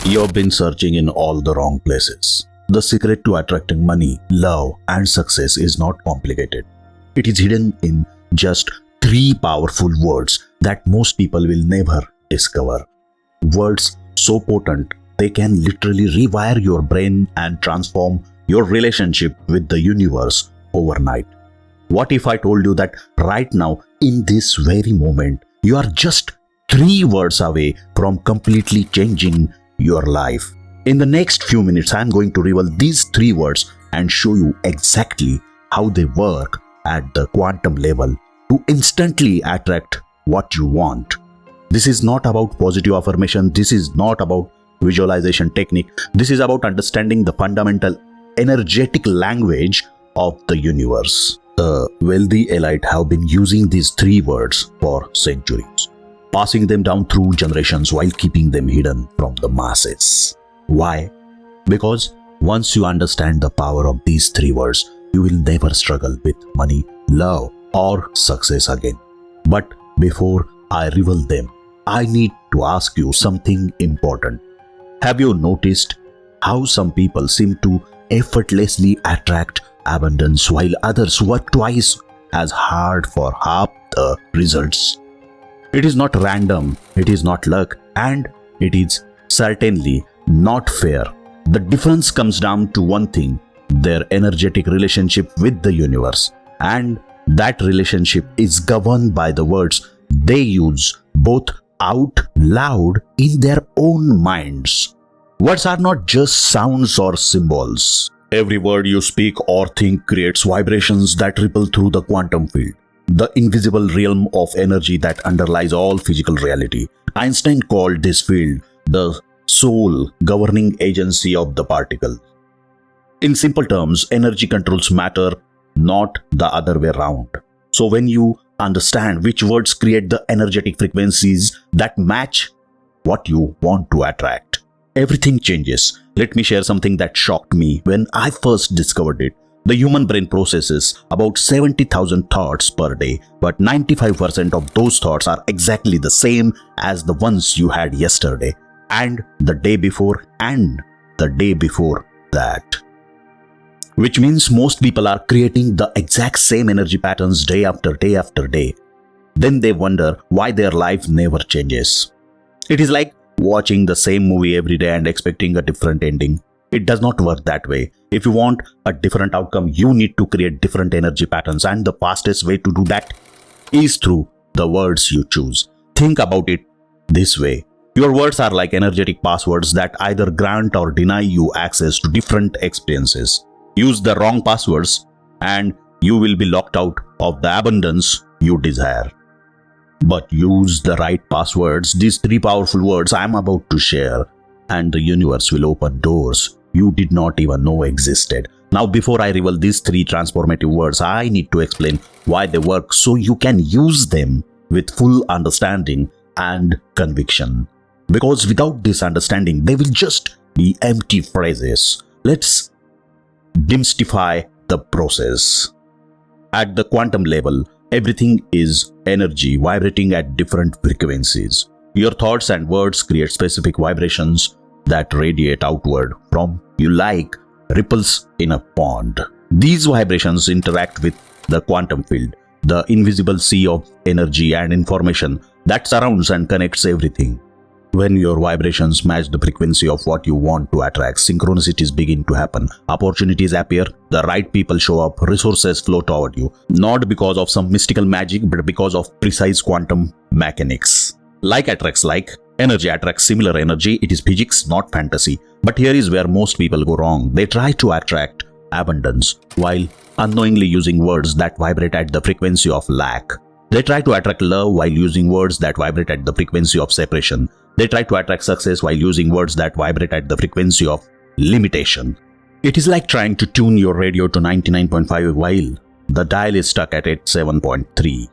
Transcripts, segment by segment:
You've been searching in all the wrong places. The secret to attracting money, love, and success is not complicated. It is hidden in just three powerful words that most people will never discover. Words so potent they can literally rewire your brain and transform your relationship with the universe overnight. What if I told you that right now, in this very moment, you are just three words away from completely changing your life? In the next few minutes, I am going to reveal these three words and show you exactly how they work at the quantum level to instantly attract what you want. This is not about positive affirmation. This is not about visualization technique. This is about understanding the fundamental energetic language of the universe. The wealthy elite have been using these three words for centuries, passing them down through generations while keeping them hidden from the masses. Why? Because once you understand the power of these three words, you will never struggle with money, love, or success again. But before I reveal them, I need to ask you something important. Have you noticed how some people seem to effortlessly attract abundance while others work twice as hard for half the results? It is not random, it is not luck, and it is certainly not fair. The difference comes down to one thing: their energetic relationship with the universe. And that relationship is governed by the words they use both out loud in their own minds. Words are not just sounds or symbols. Every word you speak or think creates vibrations that ripple through the quantum field, the invisible realm of energy that underlies all physical reality. Einstein called this field the sole governing agency of the particle. In simple terms, energy controls matter, not the other way around. So when you understand which words create the energetic frequencies that match what you want to attract, everything changes. Let me share something that shocked me when I first discovered it. The human brain processes about 70,000 thoughts per day, but 95% of those thoughts are exactly the same as the ones you had yesterday, and the day before, and the day before that. Which means most people are creating the exact same energy patterns day after day after day. Then they wonder why their life never changes. It is like watching the same movie every day and expecting a different ending. It does not work that way. If you want a different outcome, you need to create different energy patterns, and the fastest way to do that is through the words you choose. Think about it this way. Your words are like energetic passwords that either grant or deny you access to different experiences. Use the wrong passwords and you will be locked out of the abundance you desire. But use the right passwords, these three powerful words I am about to share, and the universe will open doors you did not even know existed. Now, before I reveal these three transformative words, I need to explain why they work so you can use them with full understanding and conviction. Because without this understanding, they will just be empty phrases. Let's demystify the process. At the quantum level, everything is energy vibrating at different frequencies. Your thoughts and words create specific vibrations that radiate outward from you like ripples in a pond. These vibrations interact with the quantum field, the invisible sea of energy and information that surrounds and connects everything. When your vibrations match the frequency of what you want to attract, synchronicities begin to happen. Opportunities appear, the right people show up, resources flow toward you. Not because of some mystical magic, but because of precise quantum mechanics. Like attracts like, energy attracts similar energy. It is physics, not fantasy. But here is where most people go wrong. They try to attract abundance while unknowingly using words that vibrate at the frequency of lack. They try to attract love while using words that vibrate at the frequency of separation. They try to attract success while using words that vibrate at the frequency of limitation. It is like trying to tune your radio to 99.5 while the dial is stuck at 7.3.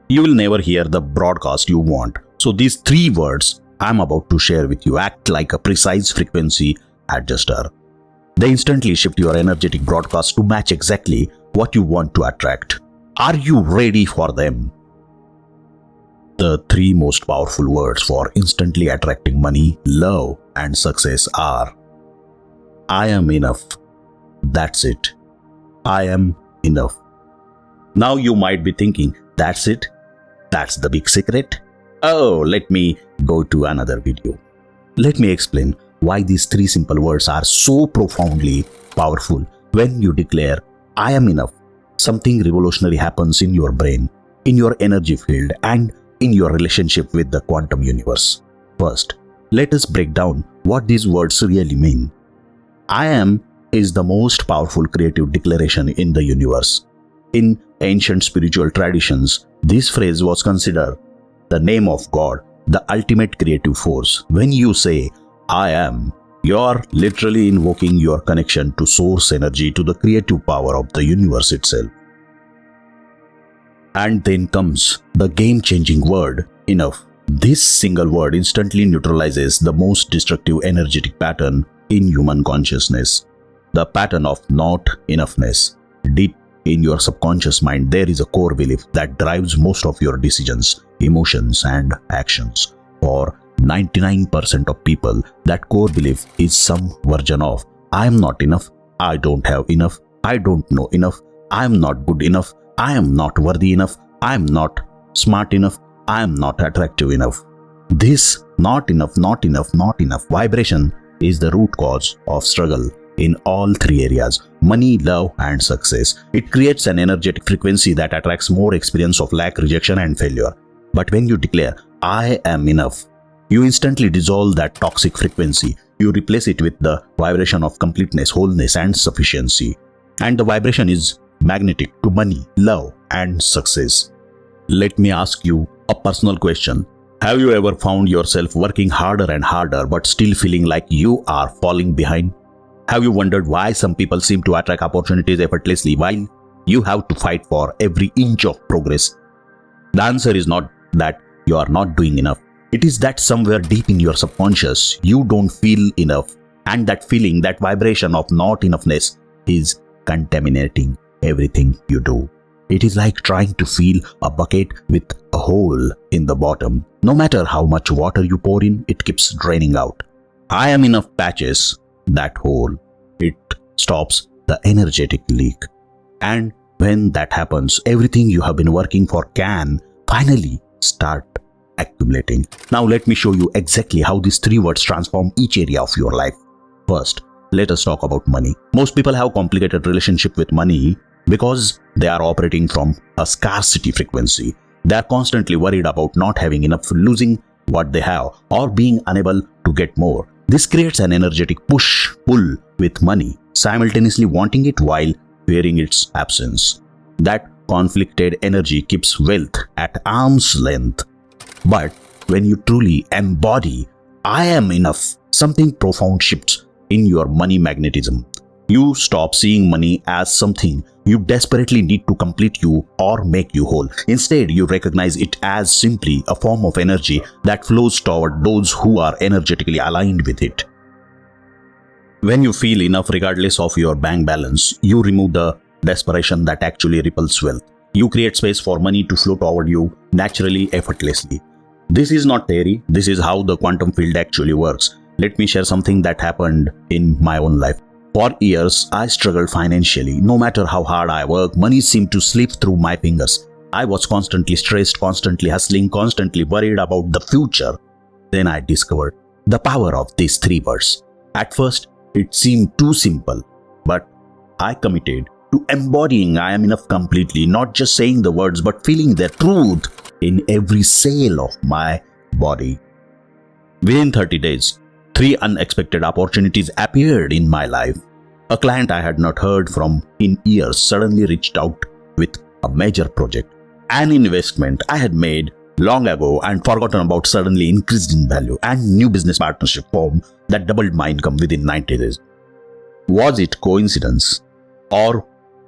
You will never hear the broadcast you want. So these three words I'm about to share with you act like a precise frequency adjuster. They instantly shift your energetic broadcast to match exactly what you want to attract. Are you ready for them? The three most powerful words for instantly attracting money, love, and success are: I am enough. That's it. I am enough. Now you might be thinking, that's it? That's the big secret? Oh, let me go to another video. Let me explain why these three simple words are so profoundly powerful. When you declare, I am enough, something revolutionary happens in your brain, in your energy field, and in your relationship with the quantum universe. First, let us break down what these words really mean. I am is the most powerful creative declaration in the universe. In ancient spiritual traditions, this phrase was considered the name of God, the ultimate creative force. When you say, I am, you are literally invoking your connection to source energy, to the creative power of the universe itself. And then comes the game-changing word, enough. This single word instantly neutralizes the most destructive energetic pattern in human consciousness, the pattern of not enoughness. Deep in your subconscious mind, there is a core belief that drives most of your decisions, emotions, and actions. For 99% of people, that core belief is some version of I am not enough, I don't have enough, I don't know enough, I am not good enough, I am not worthy enough, I am not smart enough, I am not attractive enough. This not enough vibration is the root cause of struggle in all three areas: money, love, and success. It creates an energetic frequency that attracts more experience of lack, rejection, and failure. But when you declare, I am enough, you instantly dissolve that toxic frequency. You replace it with the vibration of completeness, wholeness, and sufficiency. And the vibration is magnetic to money, love, and success. Let me ask you a personal question. Have you ever found yourself working harder and harder but still feeling like you are falling behind? Have you wondered why some people seem to attract opportunities effortlessly while you have to fight for every inch of progress? The answer is not that you are not doing enough. It is that somewhere deep in your subconscious, you don't feel enough. And that feeling, that vibration of not enoughness is contaminating everything you do. It is like trying to fill a bucket with a hole in the bottom. No matter how much water you pour in, it keeps draining out. I am enough patches that hole. It stops the energetic leak. And when that happens, everything you have been working for can finally start accumulating. Now let me show you exactly how these three words transform each area of your life. First, let us talk about money. Most people have complicated relationship with money because they are operating from a scarcity frequency. They are constantly worried about not having enough, losing what they have, or being unable to get more. This creates an energetic push-pull with money, simultaneously wanting it while fearing its absence. That conflicted energy keeps wealth at arm's length. But when you truly embody, I am enough, something profound shifts in your money magnetism. You stop seeing money as something you desperately need to complete you or make you whole. Instead, you recognize it as simply a form of energy that flows toward those who are energetically aligned with it. When you feel enough regardless of your bank balance, you remove the desperation that actually repels wealth. You create space for money to flow toward you naturally, effortlessly. This is not theory, this is how the quantum field actually works. Let me share something that happened in my own life. For years, I struggled financially. No matter how hard I worked, money seemed to slip through my fingers. I was constantly stressed, constantly hustling, constantly worried about the future. Then I discovered the power of these three words. At first, it seemed too simple, but I committed to embodying I am enough completely, not just saying the words, but feeling their truth in every cell of my body. Within 30 days, 3 unexpected opportunities appeared in my life. A client I had not heard from in years suddenly reached out with a major project. An investment I had made long ago and forgotten about suddenly increased in value, and new business partnership formed that doubled my income within 90 days. Was it coincidence? Or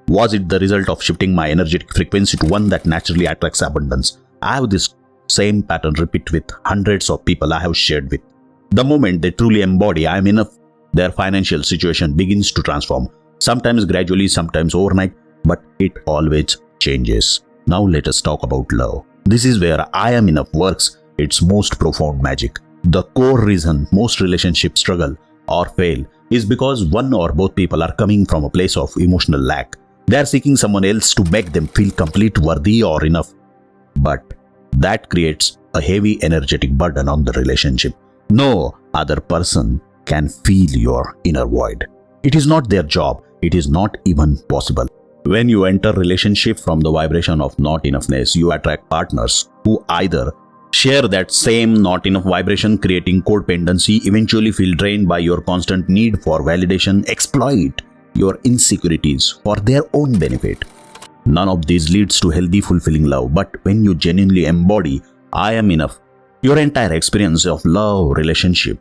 was it the result of shifting my energetic frequency to one that naturally attracts abundance? I have this same pattern repeat with hundreds of people I have shared with. The moment they truly embody I am enough, their financial situation begins to transform. Sometimes gradually, sometimes overnight, but it always changes. Now let us talk about love. This is where I am enough works its most profound magic. The core reason most relationships struggle or fail is because one or both people are coming from a place of emotional lack. They are seeking someone else to make them feel complete, worthy, or enough. But that creates a heavy energetic burden on the relationship. No other person can feel your inner void. It is not their job. It is not even possible. When you enter relationship from the vibration of not enoughness, you attract partners who either share that same not enough vibration, creating codependency, eventually feel drained by your constant need for validation, exploit your insecurities for their own benefit. None of these leads to healthy, fulfilling love. But when you genuinely embody I am enough, your entire experience of love relationship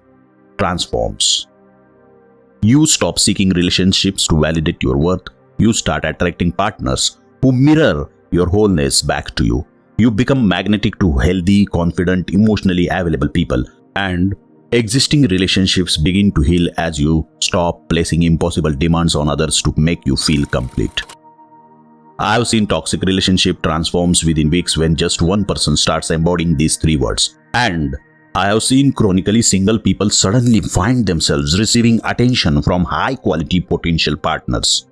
transforms. You stop seeking relationships to validate your worth. You start attracting partners who mirror your wholeness back to you. You become magnetic to healthy, confident, emotionally available people, and existing relationships begin to heal as you stop placing impossible demands on others to make you feel complete. I have seen toxic relationship transforms within weeks when just one person starts embodying these 3 words. And I have seen chronically single people suddenly find themselves receiving attention from high-quality potential partners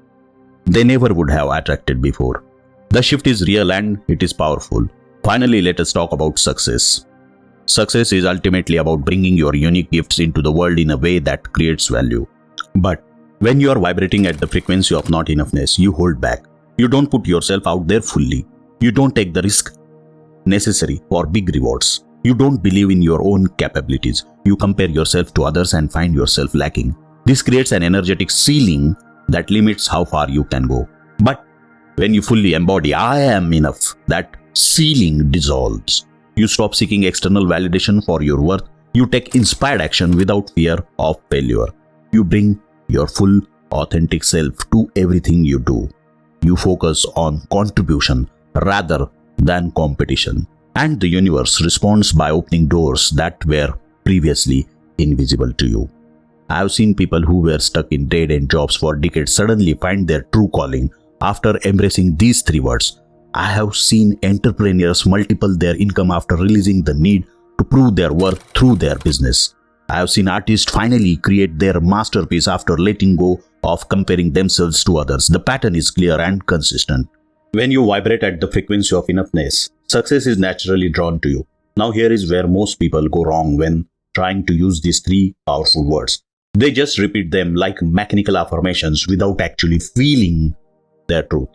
they never would have attracted before. The shift is real and it is powerful. Finally, let us talk about success. Success is ultimately about bringing your unique gifts into the world in a way that creates value. But when you are vibrating at the frequency of not enoughness, you hold back. You don't put yourself out there fully. You don't take the risk necessary for big rewards. You don't believe in your own capabilities. You compare yourself to others and find yourself lacking. This creates an energetic ceiling that limits how far you can go. But when you fully embody I am enough, that ceiling dissolves. You stop seeking external validation for your worth. You take inspired action without fear of failure. You bring your full, authentic self to everything you do. You focus on contribution rather than competition. And the universe responds by opening doors that were previously invisible to you. I have seen people who were stuck in dead-end jobs for decades suddenly find their true calling after embracing these 3 words. I have seen entrepreneurs multiple their income after releasing the need to prove their worth through their business. I have seen artists finally create their masterpiece after letting go of comparing themselves to others. The pattern is clear and consistent. When you vibrate at the frequency of enoughness, success is naturally drawn to you. Now here is where most people go wrong when trying to use these 3 powerful words. They just repeat them like mechanical affirmations without actually feeling their truth.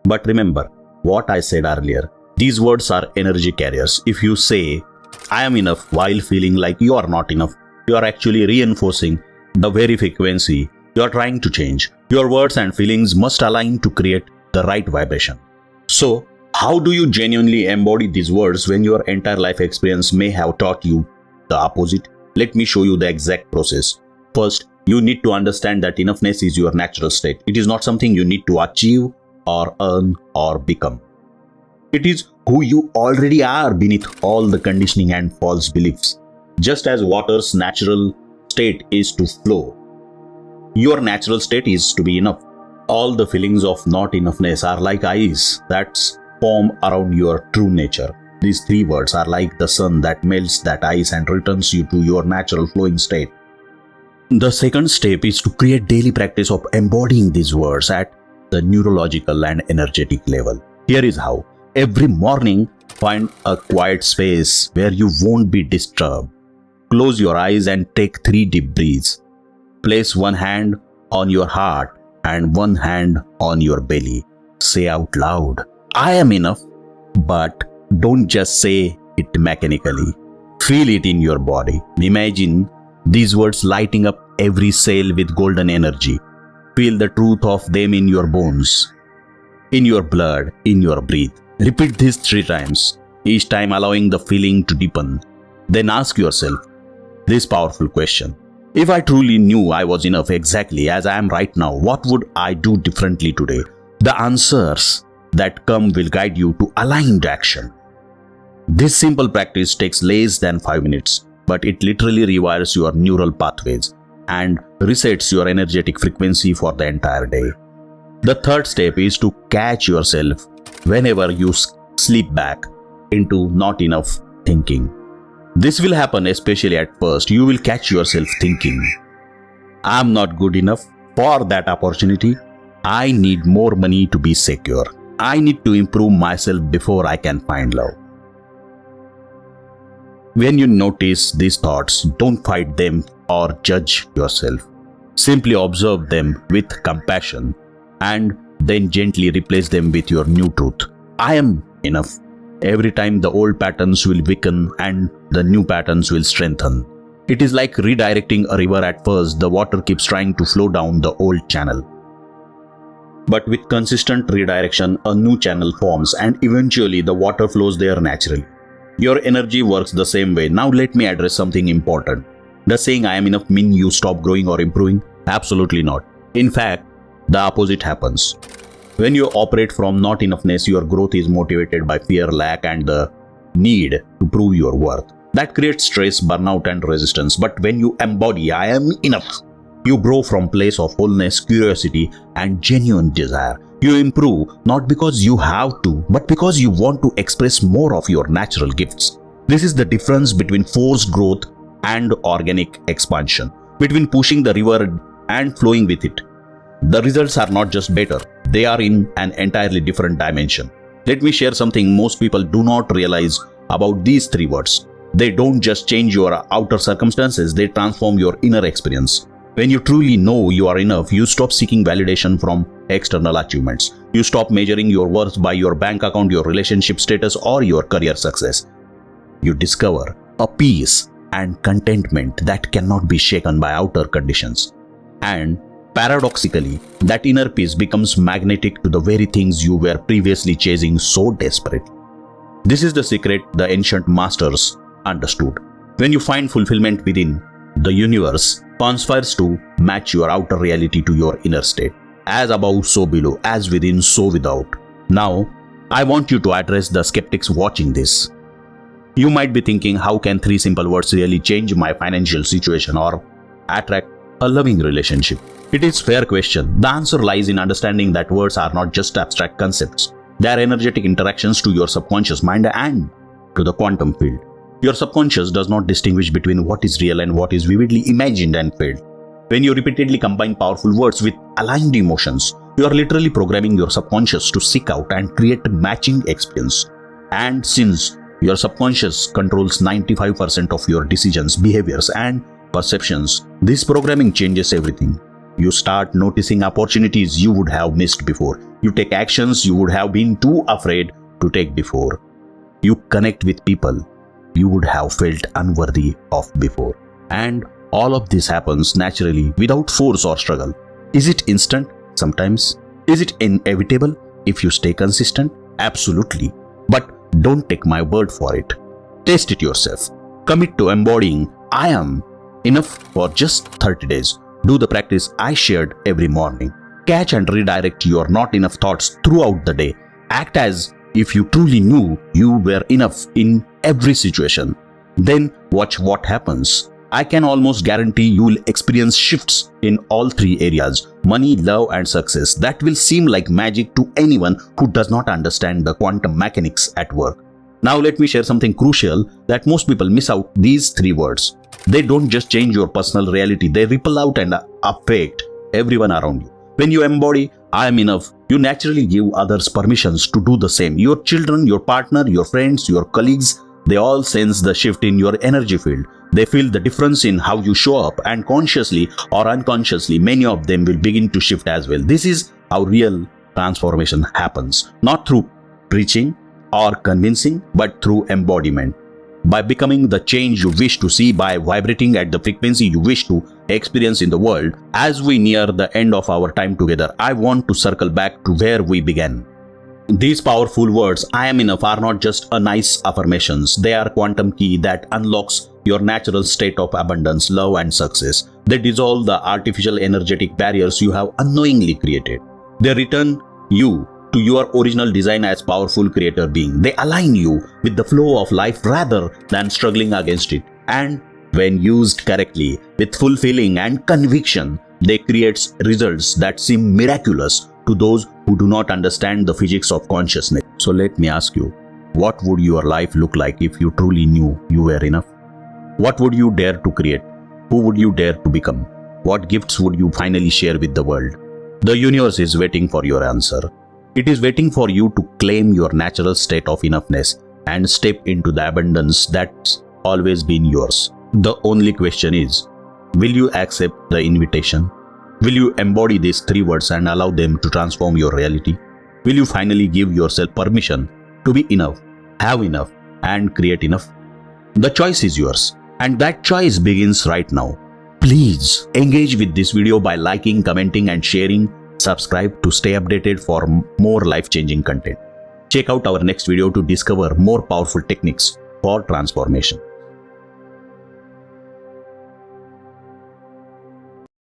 But remember what I said earlier. These words are energy carriers. If you say, I am enough while feeling like you are not enough, you are actually reinforcing the very frequency you are trying to change. Your words and feelings must align to create the right vibration. So, how do you genuinely embody these words when your entire life experience may have taught you the opposite? Let me show you the exact process. First, you need to understand that enoughness is your natural state. It is not something you need to achieve or earn or become. It is who you already are beneath all the conditioning and false beliefs. Just as water's natural state is to flow, your natural state is to be enough. All the feelings of not enoughness are like ice that form around your true nature. These 3 words are like the sun that melts that ice and returns you to your natural flowing state. The second step is to create daily practice of embodying these words at the neurological and energetic level. Here is how. Every morning, find a quiet space where you won't be disturbed. Close your eyes and take 3 deep breaths. Place one hand on your heart and one hand on your belly. Say out loud, I am enough. But don't just say it mechanically. Feel it in your body. Imagine these words lighting up every cell with golden energy. Feel the truth of them in your bones, in your blood, in your breath. Repeat this 3 times, each time allowing the feeling to deepen. Then ask yourself this powerful question. If I truly knew I was enough exactly as I am right now, what would I do differently today? The answers that come will guide you to aligned action. This simple practice takes less than 5 minutes, but it literally rewires your neural pathways and resets your energetic frequency for the entire day. The third step is to catch yourself whenever you slip back. into not enough thinking. This will happen especially at first. You will catch yourself thinking, I'm not good enough for that opportunity. I need more money to be secure. I need to improve myself before I can find love. When you notice these thoughts, don't fight them or judge yourself. Simply observe them with compassion and then gently replace them with your new truth. I am enough. Every time the old patterns will weaken and the new patterns will strengthen. It is like redirecting a river. At first, the water keeps trying to flow down the old channel. But with consistent redirection, a new channel forms and eventually the water flows there naturally. Your energy works the same way. Now let me address something important. Does saying I am enough mean you stop growing or improving? Absolutely not. In fact, the opposite happens. When you operate from not enoughness, your growth is motivated by fear, lack, and the need to prove your worth. That creates stress, burnout, and resistance. But when you embody I am enough, you grow from place of wholeness, curiosity, and genuine desire. You improve not because you have to, but because you want to express more of your natural gifts. This is the difference between forced growth and organic expansion, between pushing the river and flowing with it. The results are not just better, they are in an entirely different dimension. Let me share something most people do not realize about these three words. They don't just change your outer circumstances, they transform your inner experience. When you truly know you are enough, you stop seeking validation from external achievements. You stop measuring your worth by your bank account, your relationship status, or your career success. You discover a peace and contentment that cannot be shaken by outer conditions. And paradoxically, that inner peace becomes magnetic to the very things you were previously chasing so desperately. This is the secret the ancient masters understood. When you find fulfillment within, the universe conspires to match your outer reality to your inner state. As above, so below. As within, so without. Now, I want you to address the skeptics watching this. You might be thinking, how can three simple words really change my financial situation or attract a loving relationship? It is a fair question. The answer lies in understanding that words are not just abstract concepts. They are energetic interactions to your subconscious mind and to the quantum field. Your subconscious does not distinguish between what is real and what is vividly imagined and felt. When you repeatedly combine powerful words with aligned emotions, you are literally programming your subconscious to seek out and create a matching experience. And since your subconscious controls 95% of your decisions, behaviors, and perceptions, this programming changes everything. You start noticing opportunities you would have missed before. You take actions you would have been too afraid to take before. You connect with people you would have felt unworthy of before. And all of this happens naturally without force or struggle. Is it instant? Sometimes. Is it inevitable if you stay consistent? Absolutely. But don't take my word for it. Taste it yourself. Commit to embodying I am enough for just 30 days. Do the practice I shared every morning. Catch and redirect your not enough thoughts throughout the day. Act as if you truly knew you were enough in every situation. Then watch what happens. I can almost guarantee you will experience shifts in all three areas: money, love, and success that will seem like magic to anyone who does not understand the quantum mechanics at work. Now let me share something crucial that most people miss out. These three words. They don't just change your personal reality, they ripple out and affect everyone around you. When you embody I am enough, you naturally give others permissions to do the same. Your children, your partner, your friends, your colleagues, they all sense the shift in your energy field. They feel the difference in how you show up, and consciously or unconsciously, many of them will begin to shift as well. This is how real transformation happens. Not through preaching or convincing, but through embodiment. By becoming the change you wish to see, by vibrating at the frequency you wish to experience in the world. As we near the end of our time together, I want to circle back to where we began. These powerful words, I am enough, are not just a nice affirmations. They are quantum key that unlocks your natural state of abundance, love, and success. They dissolve the artificial energetic barriers you have unknowingly created. They return you to your original design as powerful creator being. They align you with the flow of life rather than struggling against it. And when used correctly, with full feeling and conviction, they create results that seem miraculous to those who do not understand the physics of consciousness. So let me ask you, What would your life look like if you truly knew you were enough? What would you dare to create? Who would you dare to become? What gifts would you finally share with the world? The universe is waiting for your answer. It is waiting for you to claim your natural state of enoughness and step into the abundance that's always been yours. The only question is, will you accept the invitation? Will you embody these 3 words and allow them to transform your reality? Will you finally give yourself permission to be enough, have enough, and create enough? The choice is yours, and that choice begins right now. Please engage with this video by liking, commenting, and sharing. Subscribe to stay updated for more life-changing content. Check out our next video to discover more powerful techniques for transformation.